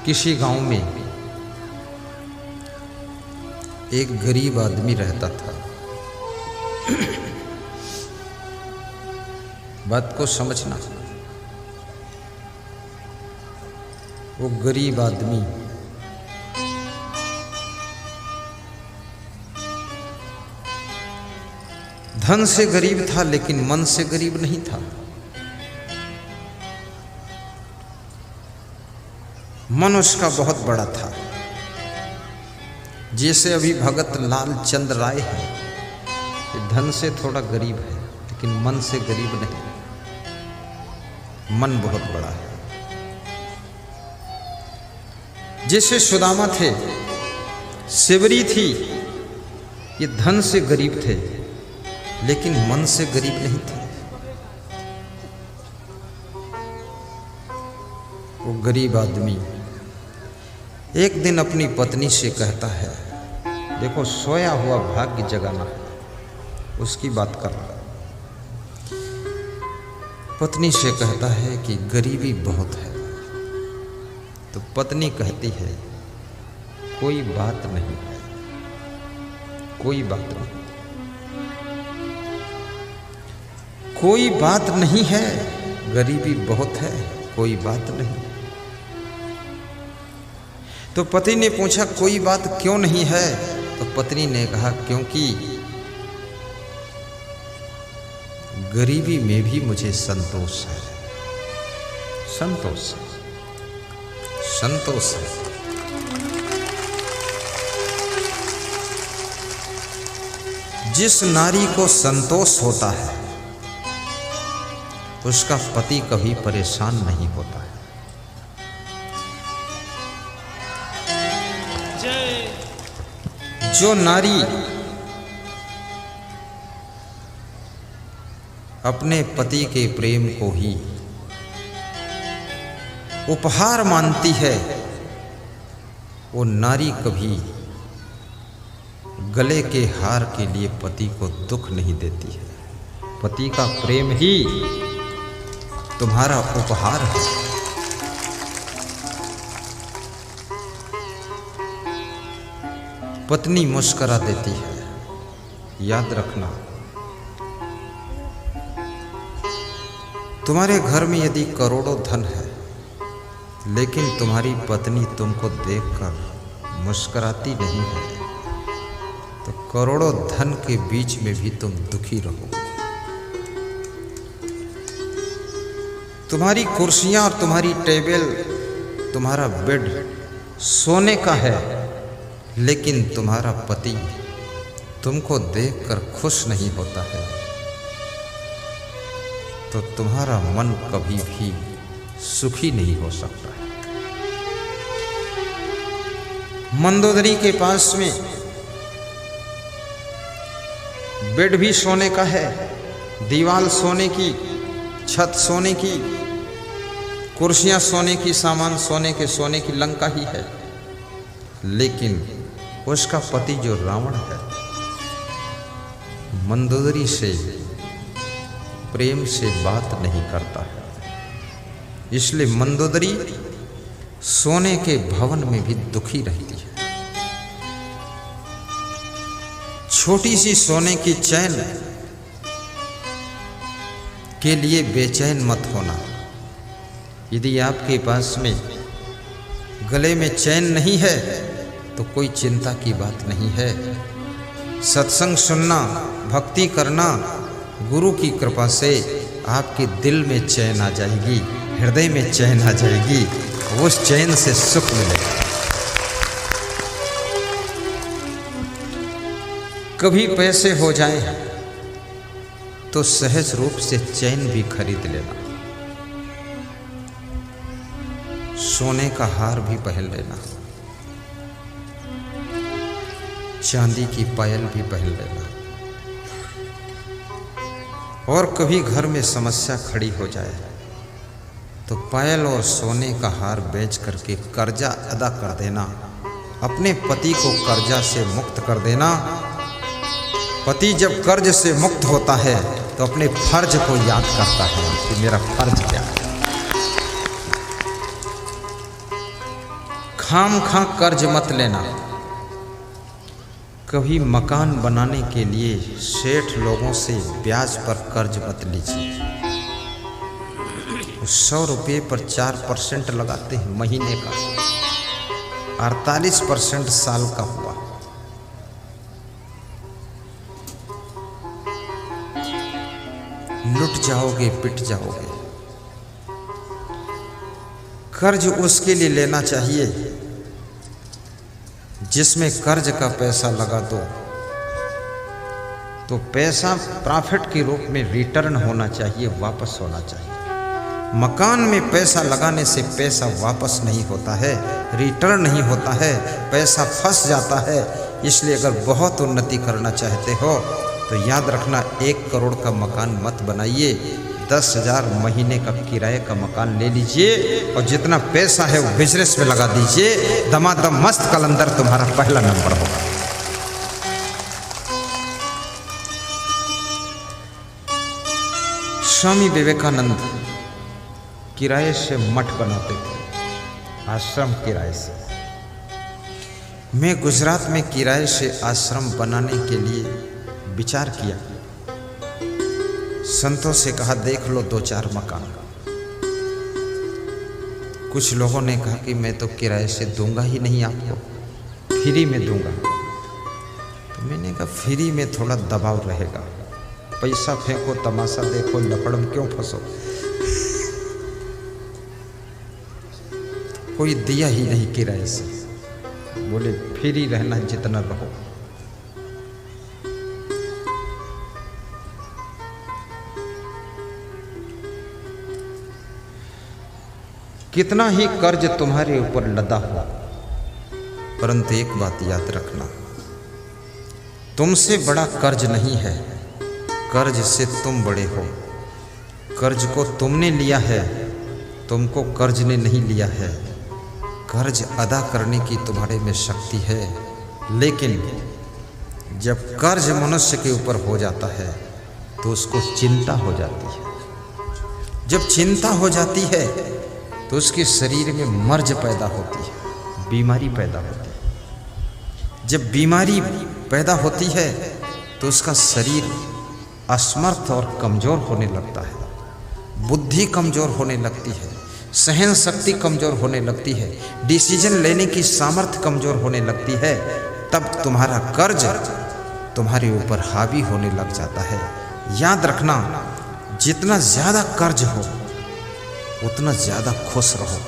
किसी गांव में एक गरीब आदमी रहता था। बात को समझना, वो गरीब आदमी धन से गरीब था, लेकिन मन से गरीब नहीं था। मन उसका बहुत बड़ा था। जैसे अभी भगत लाल चंद राय है, ये धन से थोड़ा गरीब है, लेकिन मन से गरीब नहीं। मन बहुत बड़ा है। जैसे सुदामा थे, शिवरी थी, ये धन से गरीब थे, लेकिन मन से गरीब नहीं थे। वो गरीब आदमी एक दिन अपनी पत्नी से कहता है, देखो सोया हुआ भाग्य जगाना है, उसकी बात कर रहा। पत्नी से कहता है कि गरीबी बहुत है। तो पत्नी कहती है, कोई बात नहीं है, कोई बात नहीं, कोई बात नहीं है, गरीबी बहुत है, कोई बात नहीं। तो पति ने पूछा, कोई बात क्यों नहीं है? तो पत्नी ने कहा, क्योंकि गरीबी में भी मुझे संतोष है। संतोष है, संतोष है। जिस नारी को संतोष होता है, उसका पति कभी परेशान नहीं होता है। जो नारी अपने पति के प्रेम को ही उपहार मानती है, वो नारी कभी गले के हार के लिए पति को दुख नहीं देती है। पति का प्रेम ही तुम्हारा उपहार है। पत्नी मुस्कुरा देती है। याद रखना, तुम्हारे घर में यदि करोड़ों धन है, लेकिन तुम्हारी पत्नी तुमको देखकर मुस्कुराती नहीं है, तो करोड़ों धन के बीच में भी तुम दुखी रहोगे। तुम्हारी कुर्सियां और तुम्हारी टेबल, तुम्हारा बेड सोने का है, लेकिन तुम्हारा पति तुमको देखकर खुश नहीं होता है, तो तुम्हारा मन कभी भी सुखी नहीं हो सकता है। मंदोदरी के पास में बेड भी सोने का है, दीवार सोने की, छत सोने की, कुर्सियां सोने की, सामान सोने की लंका ही है, लेकिन उसका पति जो रावण है, मंदोदरी से प्रेम से बात नहीं करता है। इसलिए मंदोदरी सोने के भवन में भी दुखी रहती है। छोटी सी सोने की चैन के लिए बेचैन मत होना। यदि आपके पास में गले में चैन नहीं है, तो कोई चिंता की बात नहीं है। सत्संग सुनना, भक्ति करना, गुरु की कृपा से आपके दिल में चैन आ जाएगी, हृदय में चैन आ जाएगी, उस चैन से सुख मिलेगा। कभी पैसे हो जाए तो सहज रूप से चैन भी खरीद लेना, सोने का हार भी पहन लेना, चांदी की पायल भी पहन लेना। और कभी घर में समस्या खड़ी हो जाए तो पायल और सोने का हार बेच करके कर्जा अदा कर देना, अपने पति को कर्जा से मुक्त कर देना। पति जब कर्ज से मुक्त होता है तो अपने फर्ज को याद करता है कि मेरा फर्ज क्या है। खामखा कर्ज मत लेना। कभी मकान बनाने के लिए सेठ लोगों से ब्याज पर कर्ज मत लीजिए। 100 रुपये पर 4% लगाते हैं महीने का, 48% साल का हुआ। लुट जाओगे, पिट जाओगे। कर्ज उसके लिए लेना चाहिए जिसमें कर्ज का पैसा लगा दो तो पैसा प्रॉफिट के रूप में रिटर्न होना चाहिए, वापस होना चाहिए। मकान में पैसा लगाने से पैसा वापस नहीं होता है, रिटर्न नहीं होता है, पैसा फंस जाता है। इसलिए अगर बहुत उन्नति करना चाहते हो तो याद रखना, 1 करोड़ का मकान मत बनाइए, 10,000 महीने का किराए का मकान ले लीजिए और जितना पैसा है वो बिजनेस में लगा दीजिए। दमादम मस्त कलंदर तुम्हारा पहला नंबर होगा। स्वामी विवेकानंद किराए से मठ बनाते थे, आश्रम किराए से। मैं गुजरात में किराए से आश्रम बनाने के लिए विचार किया। संतों से कहा देख लो 2-4 मकान। कुछ लोगों ने कहा कि मैं तो किराए से दूंगा ही नहीं, आपको फ्री में दूंगा। तो मैंने कहा फ्री में थोड़ा दबाव रहेगा, पैसा फेंको, तमाशा देखो, लफड़ में क्यों फंसो। कोई दिया ही नहीं किराए से, बोले फ्री रहना जितना रहो। कितना ही कर्ज तुम्हारे ऊपर लदा हो, परंतु एक बात याद रखना, तुमसे बड़ा कर्ज नहीं है, कर्ज से तुम बड़े हो। कर्ज को तुमने लिया है, तुमको कर्ज ने नहीं लिया है। कर्ज अदा करने की तुम्हारे में शक्ति है, लेकिन जब कर्ज मनुष्य के ऊपर हो जाता है तो उसको चिंता हो जाती है। जब चिंता हो जाती है तो उसके शरीर में मर्ज पैदा होती है, बीमारी पैदा होती है। जब बीमारी पैदा होती है तो उसका शरीर असमर्थ और कमज़ोर होने लगता है, बुद्धि कमज़ोर होने लगती है, सहन शक्ति कमज़ोर होने लगती है, डिसीजन लेने की सामर्थ्य कमज़ोर होने लगती है। तब तुम्हारा कर्ज तुम्हारे ऊपर हावी होने लग जाता है। याद रखना, जितना ज़्यादा कर्ज हो उतना ज़्यादा खुश रहो।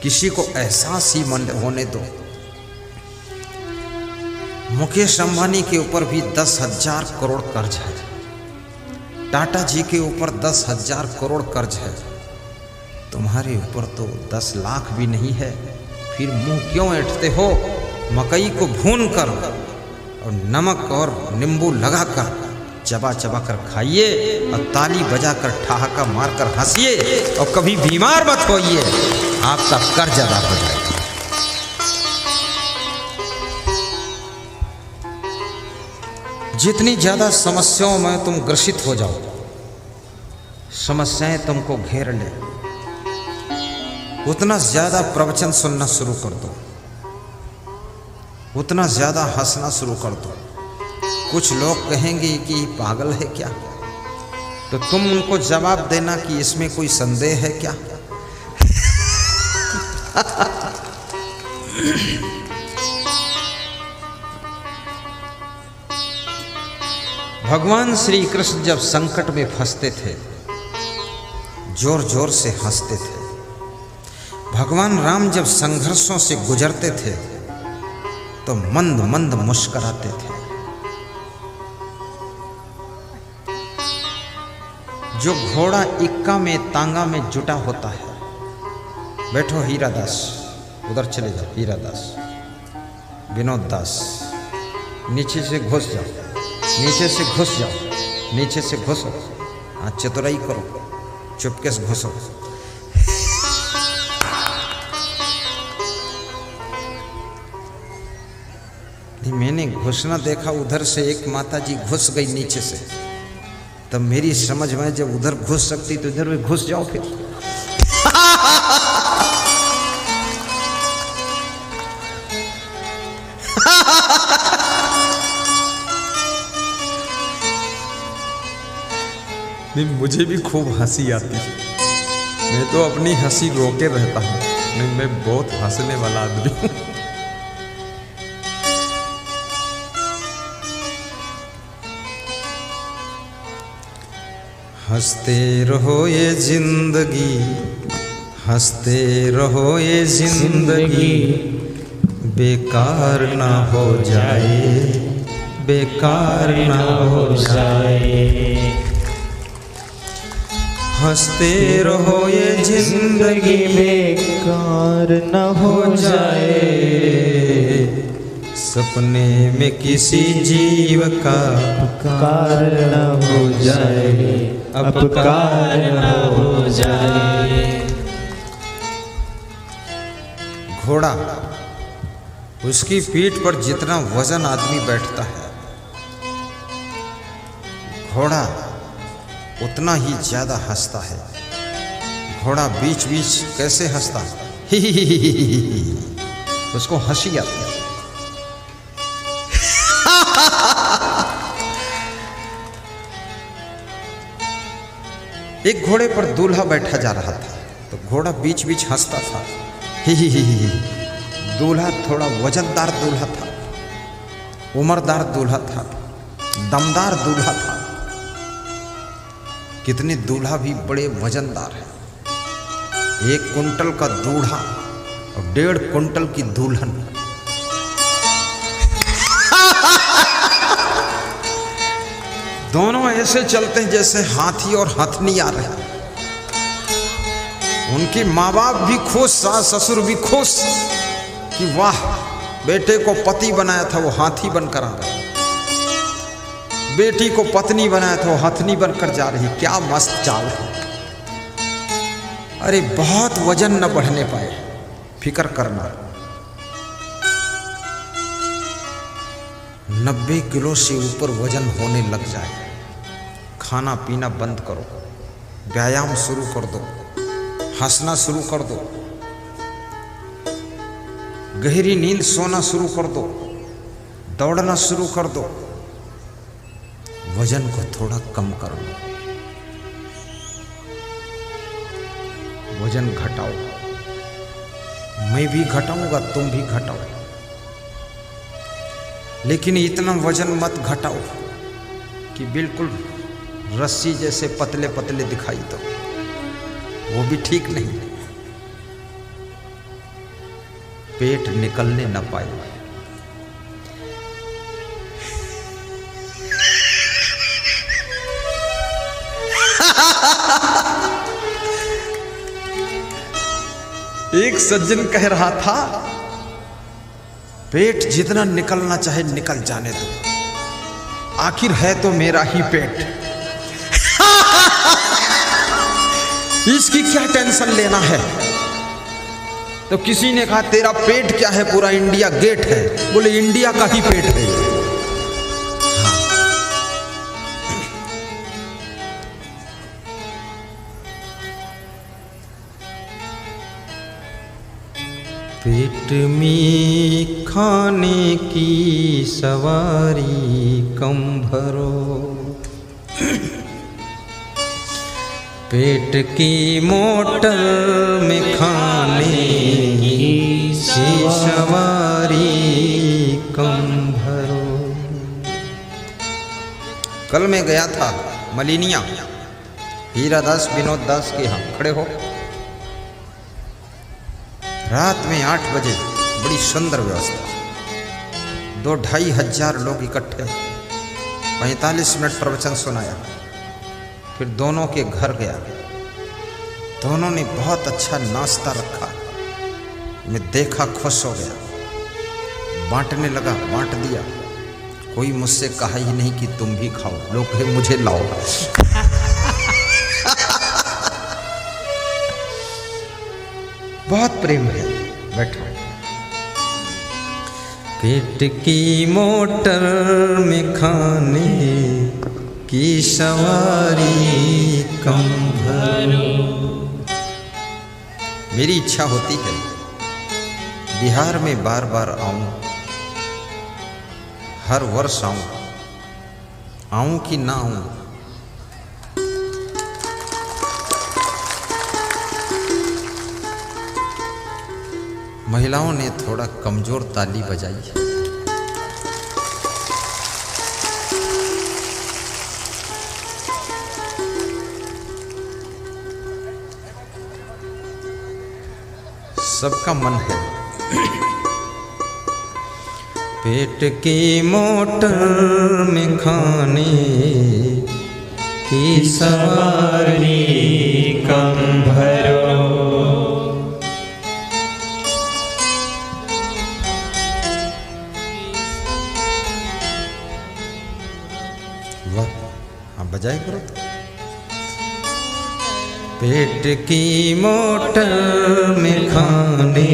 किसी को एहसास ही होने दो। मुकेश अंबानी के ऊपर भी 10,000 करोड़ कर्ज है, टाटा जी के ऊपर 10,000 करोड़ कर्ज है। तुम्हारे ऊपर तो 10 लाख भी नहीं है, फिर मुंह क्यों ऐंठते हो? मकई को भून कर और नमक और नींबू लगाकर चबा चबा कर खाइए और ताली बजाकर ठहाका मारकर हंसिए और कभी बीमार मत होइए, आपका कर्ज अदा हो जाएगा। जितनी ज्यादा समस्याओं में तुम ग्रसित हो जाओ, समस्याएं तुमको घेर ले, उतना ज्यादा प्रवचन सुनना शुरू कर दो, उतना ज्यादा हंसना शुरू कर दो। कुछ लोग कहेंगे कि पागल है क्या, तो तुम उनको जवाब देना कि इसमें कोई संदेह है क्या। भगवान श्री कृष्ण जब संकट में फंसते थे, जोर जोर से हंसते थे। भगवान राम जब संघर्षों से गुजरते थे तो मंद मंद मुस्कुराते थे। जो घोड़ा इक्का में तांगा में जुटा होता है, बैठो हीरा दास, उधर चले जाओ, हीरा दास, विनोद दास, नीचे से घुस जाओ, नीचे से घुस जाओ, नीचे से घुसो, हाँ चतुराई करो, चुपके से घुसो। मैंने घुसना देखा, उधर से एक माता जी घुस गई नीचे से, तब मेरी समझ में जब उधर घुस सकती तो इधर भी घुस जाओ फिर। नहीं, मुझे भी खूब हंसी आती है। मैं तो अपनी हंसी रोके रहता हूँ। नहीं, मैं बहुत हंसने वाला आदमी हूँ। हंसते रहो ये जिंदगी, हंसते रहो ये जिंदगी, बेकार ना हो जाए, बेकार ना हो जाए। हंसते रहो ये जिंदगी, बेकार न हो जाए। सपने में किसी जीव का अपकार न हो जाए, अपकार न हो जाए। घोड़ा, उसकी पीठ पर जितना वजन आदमी बैठता है, घोड़ा उतना ही ज्यादा हंसता है। घोड़ा बीच बीच कैसे हंसता है, ही ही ही ही ही ही। उसको हंसी आती है। एक घोड़े पर दूल्हा बैठा जा रहा था, तो घोड़ा बीच बीच हंसता था, ही ही ही ही। दूल्हा थोड़ा वजनदार दूल्हा था, उम्रदार दूल्हा था, दमदार दूल्हा था। कितने दूल्हा भी बड़े वजनदार हैं। 1 कुंटल का दूल्हा और 1.5 कुंटल की दुल्हन। दोनों ऐसे चलते हैं जैसे हाथी और हथनी आ रहे हैं। उनके माँ बाप भी खुश, सास ससुर भी खुश कि वाह, बेटे को पति बनाया था वो हाथी बनकर आ रहा है, बेटी को पत्नी बनाया था वो हथनी बनकर जा रही। क्या मस्त चाल है। अरे बहुत वजन न बढ़ने पाए, फिक्र करना। 90 किलो से ऊपर वजन होने लग जाए, खाना पीना बंद करो, व्यायाम शुरू कर दो, हंसना शुरू कर दो, गहरी नींद सोना शुरू कर दो, दौड़ना शुरू कर दो, वजन को थोड़ा कम कर लो, वजन घटाओ। मैं भी घटाऊंगा, तुम भी घटाओ, लेकिन इतना वजन मत घटाओ कि बिल्कुल रस्सी जैसे पतले पतले दिखाई दो, वो भी ठीक नहीं। पेट निकलने न पाए। एक सज्जन कह रहा था, पेट जितना निकलना चाहे निकल जाने दो, आखिर है तो मेरा ही पेट। इसकी क्या टेंशन लेना है। तो किसी ने कहा, तेरा पेट क्या है, पूरा इंडिया गेट है। बोले इंडिया का ही पेट है। पेट में खाने की सवारी कम भरो, पेट की मोटर में खाने की सवारी कम भरो। कल मैं गया था मलिनिया, हीरा दास विनोद दास के यहाँ। खड़े हो। रात में 8 बजे बड़ी सुंदर व्यवस्था, 2-2.5 हजार लोग इकट्ठे, 45 मिनट प्रवचन सुनाया। फिर दोनों के घर गया, दोनों ने बहुत अच्छा नाश्ता रखा। मैं देखा, खुश हो गया, बांटने लगा, बांट दिया। कोई मुझसे कहा ही नहीं कि तुम भी खाओ, लोग कहे मुझे लाओ। बहुत प्रेम है। बैठो। पेट की मोटर में खाने की सवारी कम भरो। मेरी इच्छा होती है बिहार में बार बार आऊं, हर वर्ष आऊं कि ना आऊं। महिलाओं ने थोड़ा कमजोर ताली बजाई। सबका मन है पेट की मोटर में खाने की सवारी कम भरो। वाह, आप बजाए करो तो। पेट की मोटर में खाने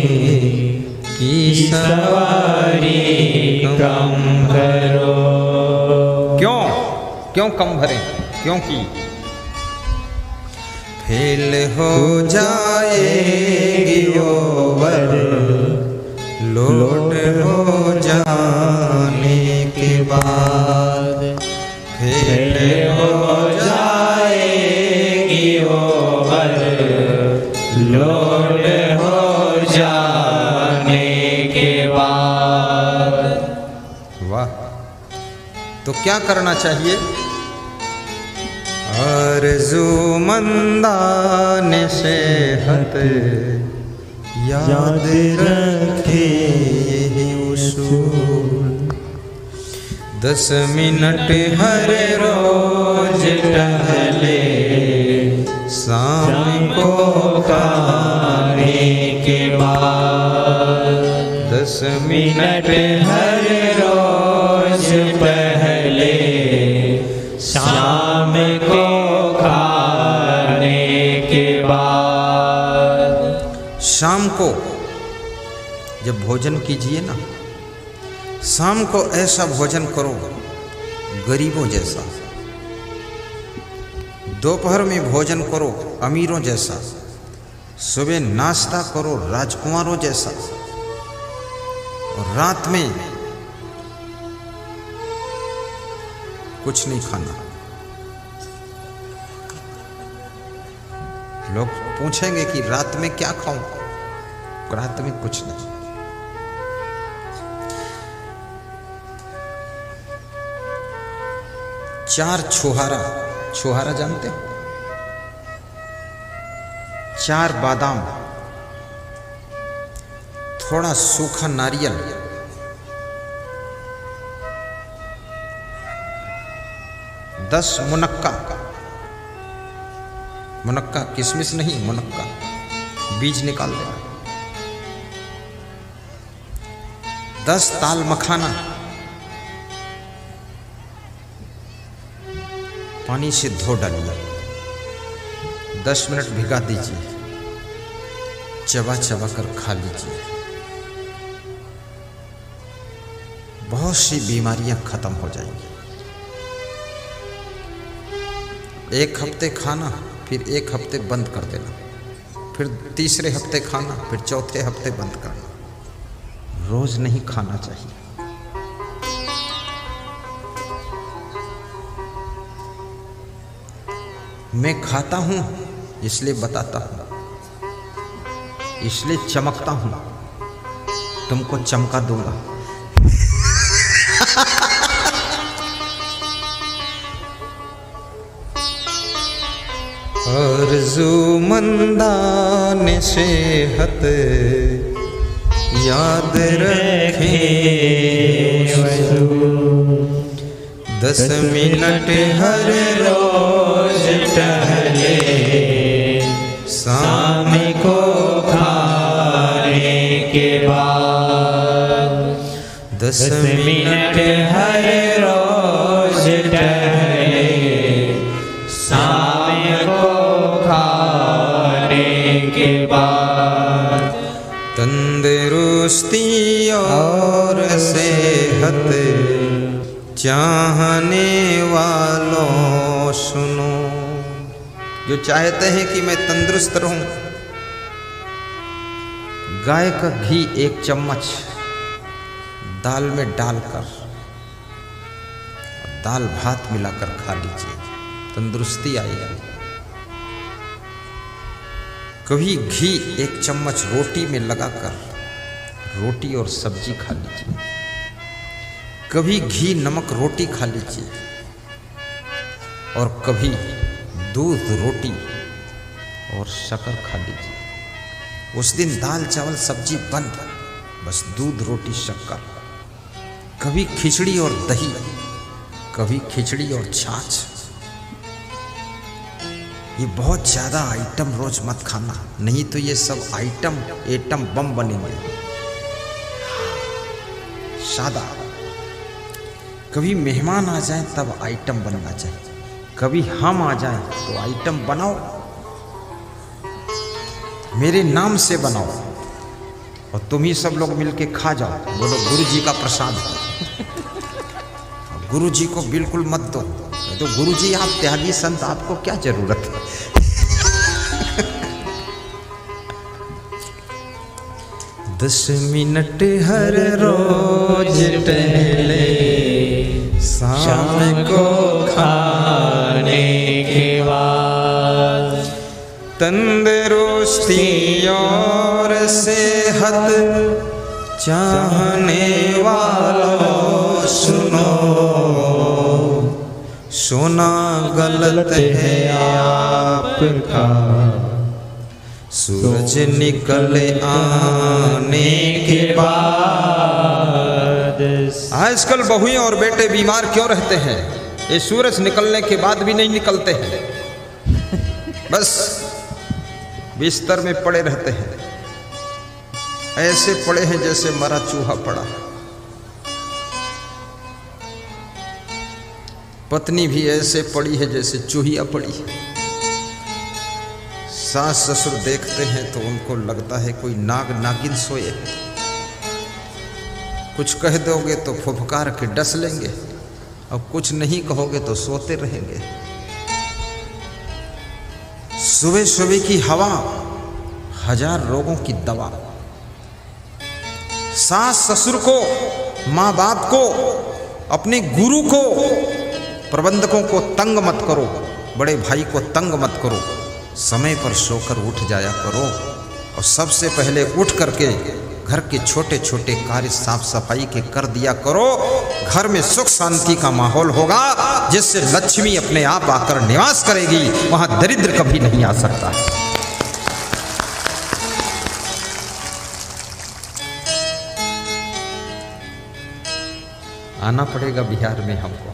की सवारी कम भरो। क्यों क्यों कम भरें? क्योंकि फेल हो जाएगी ओवर लोड हो जाने के बाद। फेल हो जाएगी ओवर लोड हो जाने के बाद। वाह, तो क्या करना चाहिए? आरज़ूमंदान सेहत याद रखे यही उसूल। 10 मिनट हर रोज टहले शाम को खाने के बाद। 10 मिनट हर रोज पहले शाम को खाने के बाद। शाम को जब भोजन कीजिए ना, शाम को ऐसा भोजन करो गरीबों जैसा। दोपहर में भोजन करो अमीरों जैसा। सुबह नाश्ता करो राजकुमारों जैसा। और रात में कुछ नहीं खाना। लोग पूछेंगे कि रात में क्या खाऊं? रात में कुछ नहीं। चार छुहारा, छुहारा जानते हो? 4 बादाम, थोड़ा सूखा नारियल, 10 मुनक्का, मुनक्का किशमिश नहीं, मुनक्का, बीज निकाल देना। 10 ताल मखाना पानी से धो डालिए। 10 मिनट भिगा दीजिए। चबा चबा कर खा लीजिए। बहुत सी बीमारियां खत्म हो जाएंगी। 1 हफ्ते खाना, फिर 1 हफ्ते बंद कर देना, फिर तीसरे हफ्ते खाना, फिर चौथे हफ्ते बंद करना। रोज नहीं खाना चाहिए। मैं खाता हूं इसलिए बताता हूं, इसलिए चमकता हूं, तुमको चमका दूंगा। आरज़ूमंदान सेहत याद रखे 10 मिनट हर रोज टहले शाम को खाने के बाद। 10 मिनट हर रोज टहले शाम को खाने के बाद। तंदुरुस्ती और सेहत चाहने वालों सुनो। जो चाहते हैं कि मैं तंदुरुस्त रहूं, गाय का घी 1 चम्मच दाल में डालकर दाल भात मिलाकर खा लीजिए, तंदुरुस्ती आएगी। कभी घी 1 चम्मच रोटी में लगाकर रोटी और सब्जी खा लीजिए, कभी घी नमक रोटी खा लीजिए, और कभी दूध रोटी और शक्कर खा लीजिए। उस दिन दाल चावल सब्जी बंद, बस दूध रोटी शक्कर। कभी खिचड़ी और दही, कभी खिचड़ी और छाछ। ये बहुत ज़्यादा आइटम रोज मत खाना, नहीं तो ये सब आइटम एटम बम बनेंगे। सादा। कभी मेहमान आ जाए तब आइटम बनना चाहिए, कभी हम आ जाएं तो आइटम बनाओ, मेरे नाम से बनाओ, और तुम ही सब लोग मिलके खा जाओ। बोलो गुरु जी का प्रसाद। गुरु जी को बिल्कुल मत दो, तो गुरु जी आप त्यागी संत, आपको क्या जरूरत है। दस मिनट हर रोज टहले, शाम को खाने के बाद, तंदुरुस्ती और सेहत चाहने वालों सुनो, सोना गलत है आपका, सूरज निकल आने के बाद। आजकल बहुएं और बेटे बीमार क्यों रहते हैं? ये सूरज निकलने के बाद भी नहीं निकलते हैं, बस बिस्तर में पड़े रहते हैं, ऐसे पड़े हैं जैसे मरा चूहा पड़ा। पत्नी भी ऐसे पड़ी है जैसे चूहिया पड़ी है। सास ससुर देखते हैं तो उनको लगता है कोई नाग नागिन सोए है। कुछ कह दोगे तो फुफकार के डस लेंगे, और कुछ नहीं कहोगे तो सोते रहेंगे। सुबह सुबह की हवा 1000 रोगों की दवा। सास ससुर को, माँ बाप को, अपने गुरु को, प्रबंधकों को तंग मत करो, बड़े भाई को तंग मत करो। समय पर सोकर उठ जाया करो, और सबसे पहले उठ करके घर के छोटे छोटे कार्य साफ सफाई के कर दिया करो। घर में सुख शांति का माहौल होगा, जिससे लक्ष्मी अपने आप आकर निवास करेगी, वहां दरिद्र कभी नहीं आ सकता। आना पड़ेगा बिहार में हमको।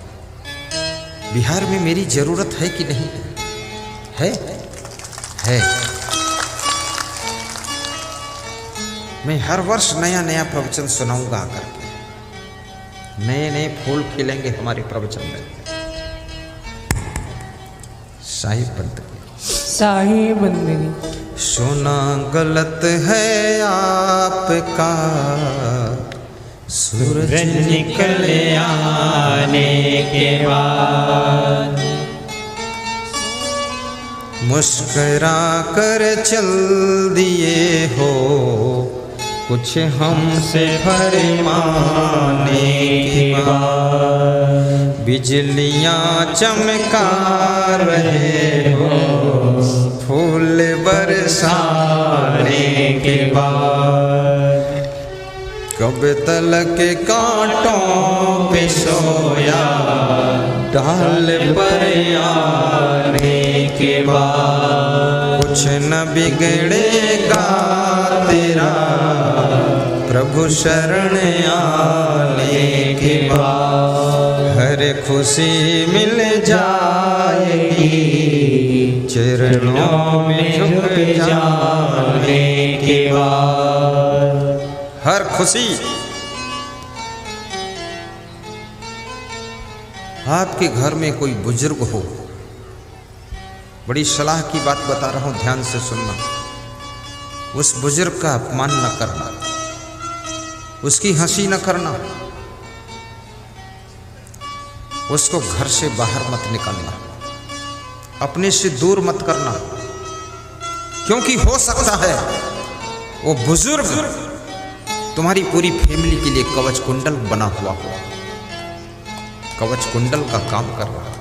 बिहार में मेरी जरूरत है कि नहीं है? मैं हर वर्ष नया नया प्रवचन सुनाऊंगा आकर के। नए नए फूल खिलेंगे हमारे प्रवचन में। शाही बंदगी। सोना गलत है आपका, सूरज निकल आने के बाद, मुस्करा कर चल दिए हो, कुछ हमसे फरमाने के बाद। बिजलियां चमका रहे हो, फूल बरसाने के बाद। कब तलक कांटों पे सोया, डाल पर आने के बाद। कुछ न बिगड़ेगा तेरा, प्रभु शरण आने के बाद। हर खुशी मिल जाएगी, चरणों में झुक जाने के बाद। हर खुशी। आपके घर में कोई बुजुर्ग हो, बड़ी सलाह की बात बता रहा हूं, ध्यान से सुनना। उस बुजुर्ग का अपमान न करना, उसकी हंसी न करना, उसको घर से बाहर मत निकालना, अपने से दूर मत करना, क्योंकि हो सकता है वो बुजुर्ग तुम्हारी पूरी फैमिली के लिए कवच कुंडल बना हुआ हो, कवच कुंडल का काम कर रहा है।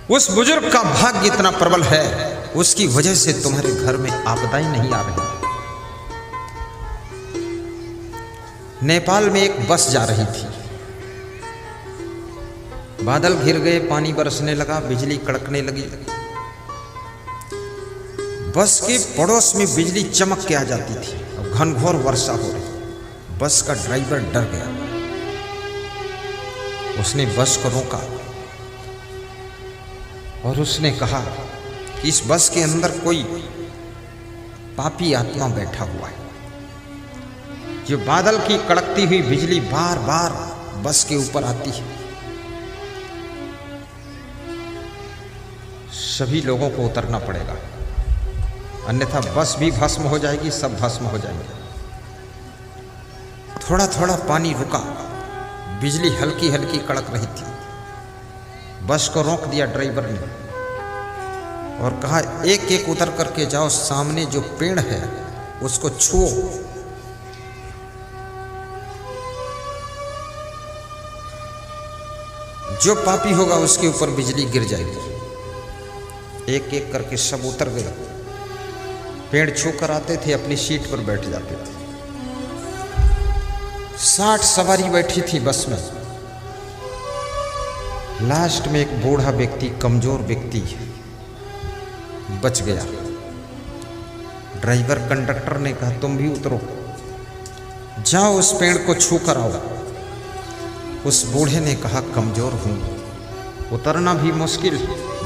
उस बुजुर्ग का भाग्य इतना प्रबल है, उसकी वजह से तुम्हारे घर में आपदाएं नहीं आ रही। नेपाल में एक बस जा रही थी। बादल घिर गए, पानी बरसने लगा, बिजली कड़कने लगी। बस के पड़ोस में बिजली चमक के आ जाती थी और घनघोर वर्षा हो रही। बस का ड्राइवर डर गया। उसने बस को रोका और उसने कहा कि इस बस के अंदर कोई पापी आत्मा बैठा हुआ है। जो बादल की कड़कती हुई बिजली बार बार बस के ऊपर आती है। सभी लोगों को उतरना पड़ेगा, अन्यथा बस भी भस्म हो जाएगी, सब भस्म हो जाएंगे। थोड़ा थोड़ा पानी रुका, बिजली हल्की हल्की कड़क रही थी। बस को रोक दिया ड्राइवर ने और कहा, एक एक उतर करके जाओ, सामने जो पेड़ है उसको छुओ। जो पापी होगा उसके ऊपर बिजली गिर जाएगी। एक एक करके सब उतर गए। पेड़ छू कर आते थे, अपनी सीट पर बैठ जाते थे। 60 सवारी बैठी थी बस में। लास्ट में एक बूढ़ा व्यक्ति, कमजोर व्यक्ति बच गया। ड्राइवर कंडक्टर ने कहा, तुम भी उतरो, जाओ उस पेड़ को छू कर आओ। उस बूढ़े ने कहा, कमजोर हूं, उतरना भी मुश्किल,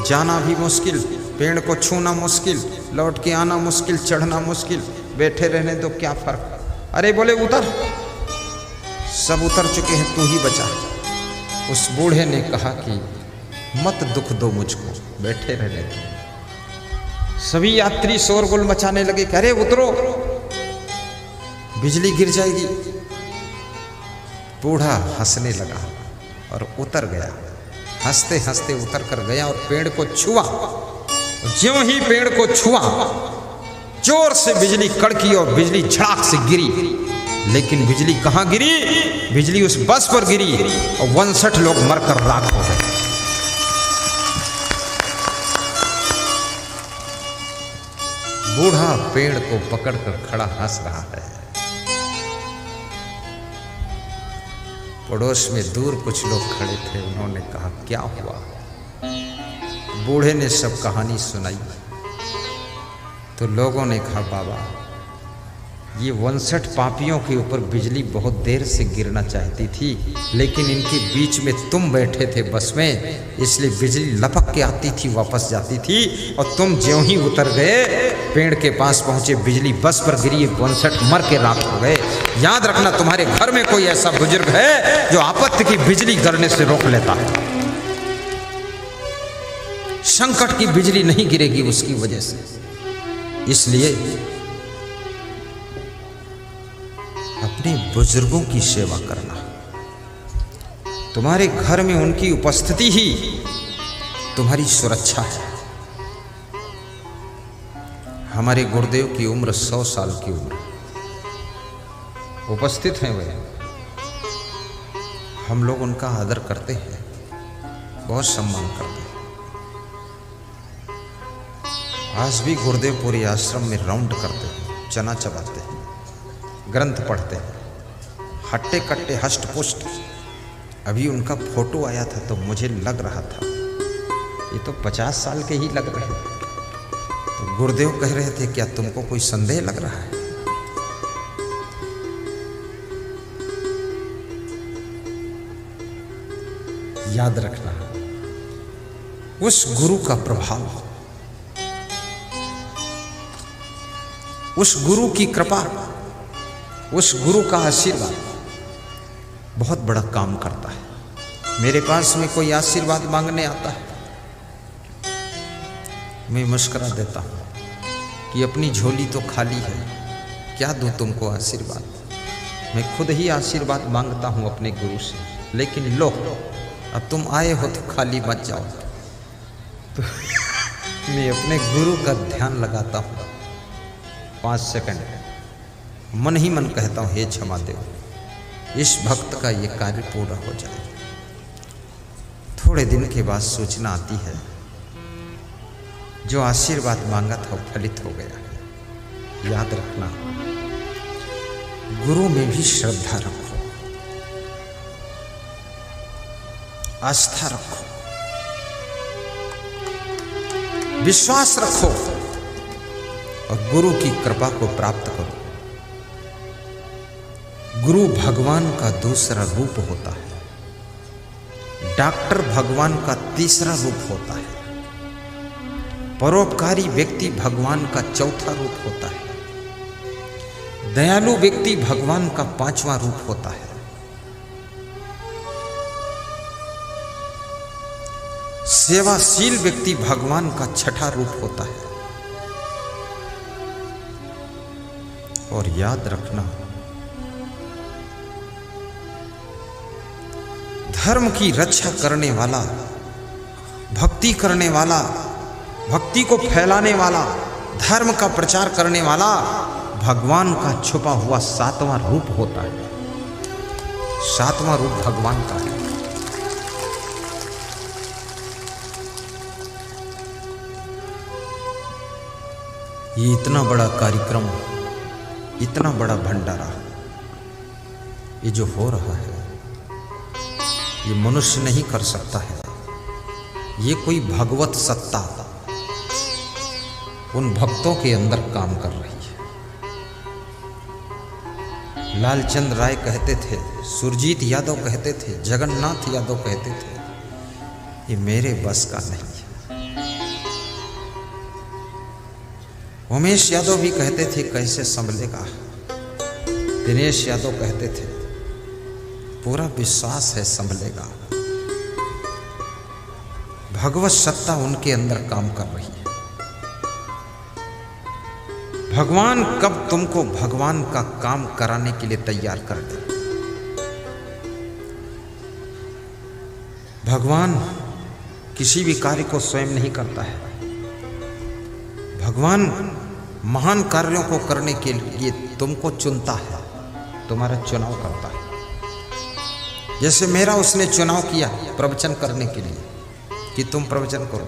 जाना भी मुश्किल, पेड़ को छूना मुश्किल, लौट के आना मुश्किल, चढ़ना मुश्किल, बैठे रहने तो क्या फर्क। अरे बोले उतर। सब उतर चुके हैं, तू ही बचा। उस बूढ़े ने कहा कि मत दुख दो मुझको, बैठे रहने दो। सभी यात्री शोरगुल मचाने लगे, अरे उतरो, बिजली गिर जाएगी। बूढ़ा हंसने लगा और उतर गया। हंसते हंसते उतर कर गया और पेड़ को छुआ। ज्यों ही पेड़ को छुआ, जोर से बिजली कड़की और बिजली झड़ाक से गिरी। लेकिन बिजली कहां गिरी? बिजली उस बस पर गिरी और 59 लोग मरकर राख हो गए। बूढ़ा पेड़ को पकड़कर खड़ा हंस रहा है। पड़ोस में दूर कुछ लोग खड़े थे, उन्होंने कहा, क्या हुआ? बूढ़े ने सब कहानी सुनाई। तो लोगों ने कहा, बाबा, ये 59 पापियों के ऊपर बिजली बहुत देर से गिरना चाहती थी, लेकिन इनके बीच में तुम बैठे थे बस में, इसलिए बिजली लपक के आती थी, वापस जाती थी, और तुम ज्यों ही उतर गए, पेड़ के पास पहुंचे, बिजली बस पर गिरी, 59 मर के राख हो गए। याद रखना, तुम्हारे घर में कोई ऐसा बुजुर्ग है जो आपत्ति की बिजली गिरने से रोक लेता है। संकट की बिजली नहीं गिरेगी उसकी वजह से। इसलिए अपने बुजुर्गों की सेवा करना। तुम्हारे घर में उनकी उपस्थिति ही तुम्हारी सुरक्षा है। हमारे गुरुदेव की उम्र 100 साल की उम्र, उपस्थित हैं वे। हम लोग उनका आदर करते हैं, बहुत सम्मान करते हैं। आज भी गुरुदेव पूरे आश्रम में राउंड करते हैं, चना चबाते हैं, ग्रंथ पढ़ते हैं, हट्टे कट्टे हष्ट पुष्ट। अभी उनका फोटो आया था तो मुझे लग रहा था ये तो 50 साल के ही लग रहे थे। तो गुरुदेव कह रहे थे, क्या तुमको कोई संदेह लग रहा है? याद रखना, उस गुरु का प्रभाव, उस गुरु की कृपा, उस गुरु का आशीर्वाद बहुत बड़ा काम करता है। मेरे पास में कोई आशीर्वाद मांगने आता है, मैं मुस्कुरा देता हूँ कि अपनी झोली तो खाली है, क्या दूँ तुमको आशीर्वाद। मैं खुद ही आशीर्वाद मांगता हूँ अपने गुरु से, लेकिन लो, अब तुम आए हो तो खाली मत जाओ। तो मैं अपने गुरु का ध्यान लगाता हूँ 5 सेकंड, मन ही मन कहता हूँ, हे क्षमा देव, इस भक्त का ये कार्य पूरा हो जाए। थोड़े दिन के बाद सूचना आती है, जो आशीर्वाद मांगा था वो फलित हो गया। याद रखना, गुरु में भी श्रद्धा रखो। आस्था रखो, विश्वास रखो और गुरु की कृपा को प्राप्त करो। गुरु भगवान का दूसरा रूप होता है, डॉक्टर भगवान का तीसरा रूप होता है, परोपकारी व्यक्ति भगवान का चौथा रूप होता है, दयालु व्यक्ति भगवान का पांचवा रूप होता है, सेवाशील व्यक्ति भगवान का छठा रूप होता है। और याद रखना, धर्म की रक्षा करने वाला, भक्ति करने वाला, भक्ति को फैलाने वाला, धर्म का प्रचार करने वाला भगवान का छुपा हुआ सातवां रूप होता है। सातवां रूप भगवान का है। ये इतना बड़ा कार्यक्रम, इतना बड़ा भंडारा, ये जो हो रहा है, ये मनुष्य नहीं कर सकता है। ये कोई भगवत सत्ता उन भक्तों के अंदर काम कर रही है। लालचंद राय कहते थे, सुरजीत यादव कहते थे, जगन्नाथ यादव कहते थे, ये मेरे बस का नहीं है। उमेश यादव भी कहते थे, कैसे संभलेगा। दिनेश यादव कहते थे, पूरा विश्वास है संभलेगा। भगवत सत्ता उनके अंदर काम कर रही है। भगवान कब तुमको भगवान का काम कराने के लिए तैयार कर दे। भगवान किसी भी कार्य को स्वयं नहीं करता है। भगवान महान कार्यों को करने के लिए तुमको चुनता है, तुम्हारा चुनाव करता है। जैसे मेरा उसने चुनाव किया प्रवचन करने के लिए कि तुम प्रवचन करो,